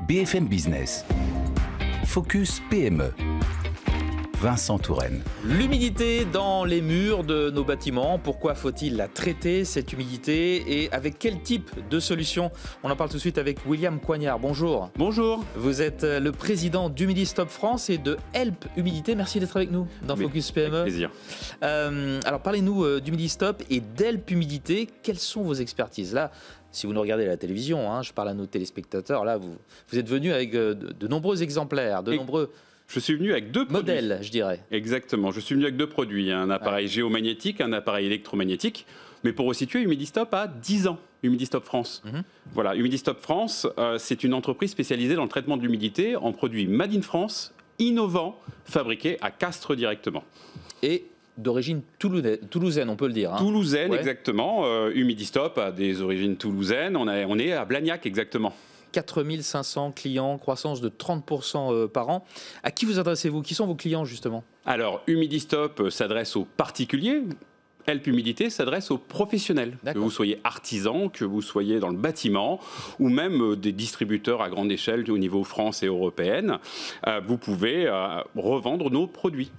BFM Business. Focus PME. Vincent Touraine. L'humidité dans les murs de nos bâtiments, pourquoi faut-il la traiter, cette humidité, et avec quel type de solution? On en parle tout de suite avec William Coignard. Bonjour. Bonjour. Vous êtes le président d'Humidistop France et de Help Humidité. Merci d'être avec nous dans Focus PME. Avec plaisir. Alors parlez-nous d'Humidistop et d'Help Humidité. Quelles sont vos expertises? Là, si vous nous regardez à la télévision, je parle à nos téléspectateurs, là vous êtes venu avec de nombreux exemplaires, nombreux... Je suis venu avec deux modèles, je dirais. Exactement. Je suis venu avec deux produits. Un appareil géomagnétique, un appareil électromagnétique. Mais pour resituer, Humidistop a 10 ans. Humidistop France. Voilà, Humidistop France, c'est une entreprise spécialisée dans le traitement de l'humidité en produits Made in France, innovants, fabriqués à Castres directement. Et d'origine toulousaine, on peut le dire. Toulousaine, ouais. Exactement. Humidistop a des origines toulousaines. On est à Blagnac, exactement. 4500 clients, croissance de 30% par an. À qui vous adressez-vous? Qui sont vos clients justement? Alors, Humidistop s'adresse aux particuliers. Help Humidité s'adresse aux professionnels. Que vous soyez artisan, que vous soyez dans le bâtiment, ou même des distributeurs à grande échelle au niveau France et européenne, vous pouvez revendre nos produits.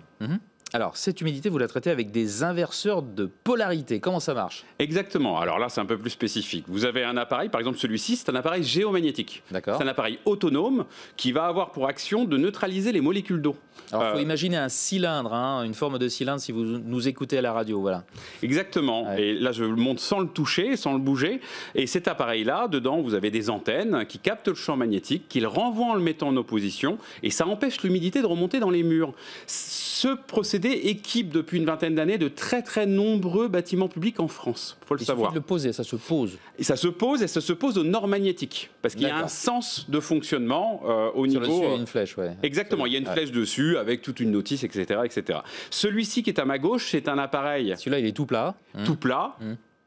Alors, cette humidité, vous la traitez avec des inverseurs de polarité. Comment ça marche? Exactement. Alors là, c'est un peu plus spécifique. Vous avez un appareil, par exemple celui-ci, c'est un appareil géomagnétique. C'est un appareil autonome qui va avoir pour action de neutraliser les molécules d'eau. Alors, il faut imaginer un cylindre, une forme de cylindre si vous nous écoutez à la radio. Voilà. Exactement. Ouais. Et là, je le montre sans le toucher, sans le bouger. Et cet appareil-là, dedans, vous avez des antennes qui captent le champ magnétique, qui le renvoient en le mettant en opposition. Et ça empêche l'humidité de remonter dans les murs. Ce procédé équipe depuis une vingtaine d'années de très nombreux bâtiments publics en France. Il faut le savoir. Il suffit de le poser, ça se pose. Et ça se pose aux normes magnétiques. Parce qu'il y a un sens de fonctionnement au niveau... Sur le dessus, il y a une flèche, ouais. Exactement, il y a une flèche dessus avec toute une notice, etc. etc. Celui-ci qui est à ma gauche, c'est un appareil... Celui-là, il est tout plat. Tout plat.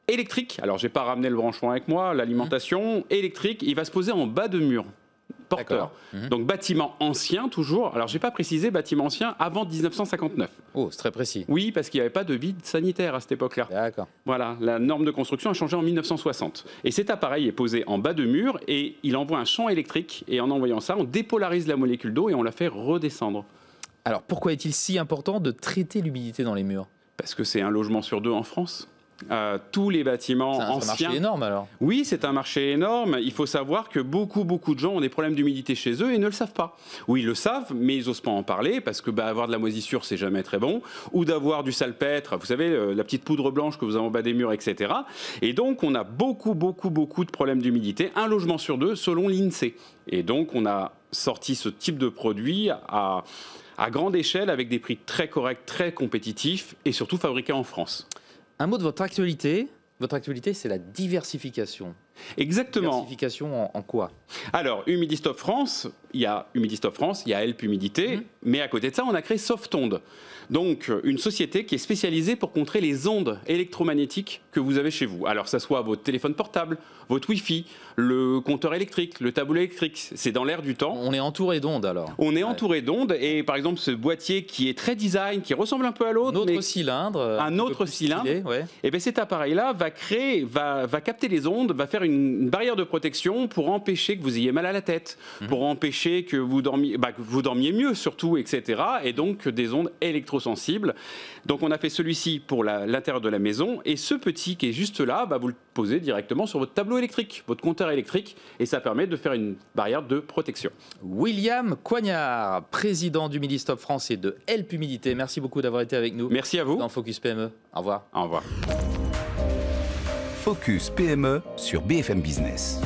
Électrique. Alors, je n'ai pas ramené le branchement avec moi, l'alimentation. Électrique, il va se poser en bas de mur. Porteur. Donc bâtiment ancien toujours. Alors j'ai pas précisé bâtiment ancien avant 1959. Oh, c'est très précis. Oui, parce qu'il n'y avait pas de vide sanitaire à cette époque-là. D'accord. Voilà, la norme de construction a changé en 1960. Et cet appareil est posé en bas de mur et il envoie un champ électrique. Et en envoyant ça, on dépolarise la molécule d'eau et on la fait redescendre. Alors pourquoi est-il si important de traiter l'humidité dans les murs? Parce que c'est un logement sur deux en France. Tous les bâtiments anciens. C'est un marché énorme alors. Oui, c'est un marché énorme. Il faut savoir que beaucoup de gens ont des problèmes d'humidité chez eux et ne le savent pas. Oui, ils le savent, mais ils n'osent pas en parler parce que avoir de la moisissure, c'est jamais très bon. Ou d'avoir du salpêtre, vous savez, la petite poudre blanche que vous avez en bas des murs, etc. Et donc, on a beaucoup de problèmes d'humidité. Un logement sur deux, selon l'INSEE. Et donc, on a sorti ce type de produit à grande échelle avec des prix très corrects, très compétitifs et surtout fabriqués en France. Un mot de votre actualité. Votre actualité, c'est la diversification. Exactement. Diversification en quoi? Alors, Humidistop France, il y a Help Humidité, mais à côté de ça, on a créé Softonde. Donc, une société qui est spécialisée pour contrer les ondes électromagnétiques que vous avez chez vous. Alors, ça soit votre téléphone portable, votre Wi-Fi, le compteur électrique, le tableau électrique. C'est dans l'air du temps. On est entouré d'ondes alors. On est entouré d'ondes et par exemple, ce boîtier qui est très design, qui ressemble un peu à l'autre. Un autre cylindre. Et bien cet appareil-là va capter les ondes, va faire une barrière de protection pour empêcher que vous ayez mal à la tête, pour empêcher que vous dormiez mieux surtout, etc. Et donc des ondes électrosensibles. Donc on a fait celui-ci pour l'intérieur de la maison et ce petit qui est juste là, vous le posez directement sur votre tableau électrique, votre compteur électrique et ça permet de faire une barrière de protection. William Coignard, président d'Humidistop France et de Help Humidité. Merci beaucoup d'avoir été avec nous. Merci à vous. Dans Focus PME. Au revoir. Au revoir. Focus PME sur BFM Business.